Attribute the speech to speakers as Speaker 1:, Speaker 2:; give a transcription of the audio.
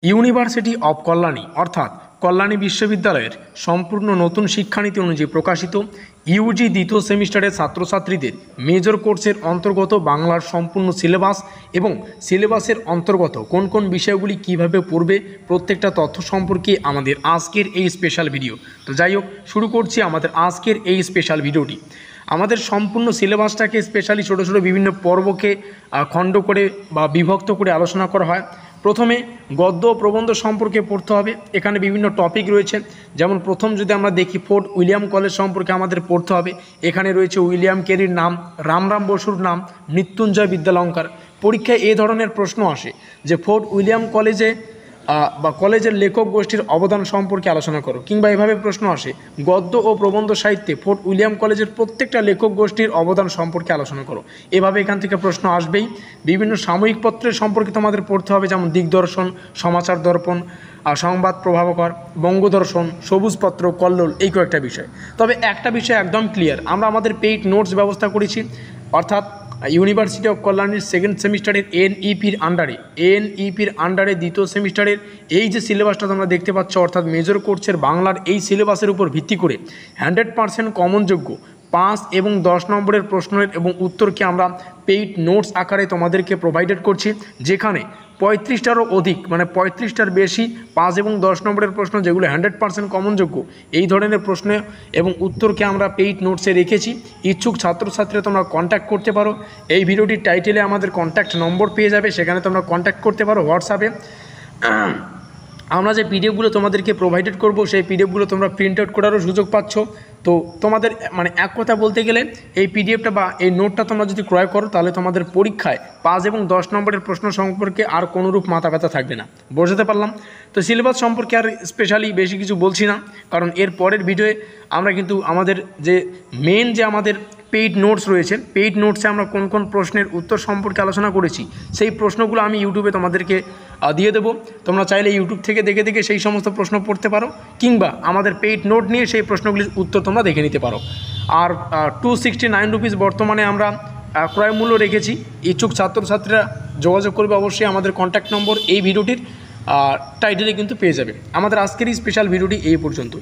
Speaker 1: University of Kalyani অর্থাৎ কল্যাণী বিশ্ববিদ্যালয়ের সম্পূর্ণ নতুন শিক্ষানীতি অনুযায়ী প্রকাশিত ইউজি দ্বিতীয় সেমিস্টারের ছাত্রছাত্রীদের মেজর কোর্সের অন্তর্গত বাংলার সম্পূর্ণ সিলেবাস এবং সিলেবাসের অন্তর্গত কোন কোন বিষয়গুলি কিভাবে পড়বে প্রত্যেকটা তথ্য সম্পর্কে আমাদের আজকের এই স্পেশাল ভিডিও। তো যাই হোক, শুরু করছি আমাদের আজকের এই স্পেশাল ভিডিওটি। আমাদের সম্পূর্ণ সিলেবাসটাকে স্পেশালি ছোটো ছোটো বিভিন্ন পর্বকে খণ্ড করে বা বিভক্ত করে আলোচনা করা হয়। প্রথমে গদ্য ও প্রবন্ধ সম্পর্কে পড়তে হবে। এখানে বিভিন্ন টপিক রয়েছে, যেমন প্রথম যদি আমরা দেখি ফোর্ট উইলিয়াম কলেজ সম্পর্কে আমাদের পড়তে হবে। এখানে রয়েছে উইলিয়াম কেরির নাম, রামরাম বসুর নাম, মৃত্যুঞ্জয় বিদ্যালঙ্কার। পরীক্ষায় এই ধরনের প্রশ্ন আসে যে ফোর্ট উইলিয়াম কলেজে বা কলেজের লেখক গোষ্ঠীর অবদান সম্পর্কে আলোচনা করো, কিংবা এভাবে প্রশ্ন আসে গদ্য ও প্রবন্ধ সাহিত্যে ফোর্ট উইলিয়াম কলেজের প্রত্যেকটা লেখক গোষ্ঠীর অবদান সম্পর্কে আলোচনা করো। এভাবে এখান থেকে প্রশ্ন আসবেই। বিভিন্ন সাময়িক পত্রের সম্পর্কে তোমাদের পড়তে হবে, যেমন দিগদর্শন, সমাচার দর্পণ, সংবাদ প্রভাবকর, বঙ্গদর্শন, সবুজপত্র, কল্লোল, এই কয়েকটা বিষয়। তবে একটা বিষয় একদম ক্লিয়ার, আমরা আমাদের পেইড নোটস ব্যবস্থা করেছি, অর্থাৎ ইউনিভার্সিটি অফ কল্যাণীর সেকেন্ড সেমিস্টারের এনইপির আন্ডারে দ্বিতীয় সেমিস্টারের এই যে সিলেবাসটা তোমরা দেখতে পাচ্ছ, অর্থাৎ মেজর কোর্সের বাংলার এই সিলেবাসের উপর ভিত্তি করে 100% কমনযোগ্য 5 এবং 10 নম্বরের প্রশ্নের এবং উত্তরকে আমরা পেইড নোটস আকারে তোমাদেরকে প্রোভাইডেড করছি, যেখানে 35টারও অধিক, মানে 35টার বেশি 5 এবং 10 নম্বরের প্রশ্ন, যেগুলো 100% কমনযোগ্য, এই ধরনের প্রশ্ন এবং উত্তরকে আমরা পেইড নোটসে রেখেছি। ইচ্ছুক ছাত্রছাত্রীরা তোমরা কন্ট্যাক্ট করতে পারো। এই ভিডিওটির টাইটেলে আমাদের কন্ট্যাক্ট নম্বর পেয়ে যাবে, সেখানে তোমরা কন্ট্যাক্ট করতে পারো হোয়াটসঅ্যাপে। আমরা যে পিডিএফগুলো তোমাদেরকে প্রোভাইডেড করব, সেই পিডিএফগুলো তোমরা প্রিন্ট আউট করারও সুযোগ পাচ্ছ। তো তোমাদের মানে এক কথা বলতে গেলে এই পিডিএফটা বা এই নোটটা তোমরা যদি ক্রয় করো, তাহলে তোমাদের পরীক্ষায় 5 এবং 10 নম্বরের প্রশ্ন সম্পর্কে আর কোনোরূপ মাথা ব্যথা থাকবে না। বোঝাতে পারলাম? তো সিলেবাস সম্পর্কে আর স্পেশালি বেশি কিছু বলছি না, কারণ এর পরের ভিডিওয়ে আমরা কিন্তু আমাদের যে মেন যে আমাদের পেইড নোটস রয়েছে, পেইড নোটসে আমরা কোন কোন প্রশ্নের উত্তর সম্পর্কে আলোচনা করেছি, সেই প্রশ্নগুলো আমি ইউটিউবে তোমাদেরকে দিয়ে দেবো। তোমরা চাইলে ইউটিউব থেকে দেখে দেখে সেই সমস্ত প্রশ্ন পড়তে পারো, কিংবা আমাদের পেইড নোট নিয়ে সেই প্রশ্নগুলির উত্তর তোমরা দেখে নিতে পারো। আর 269 রুপিস বর্তমানে আমরা ক্রয় মূল্য রেখেছি। ইচ্ছুক ছাত্রছাত্রীরা যোগাযোগ করবে অবশ্যই। আমাদের কন্ট্যাক্ট নম্বর এই ভিডিওটির টাইটেলে কিন্তু পেয়ে যাবে। আমাদের আজকের এই স্পেশাল ভিডিওটি এই পর্যন্ত।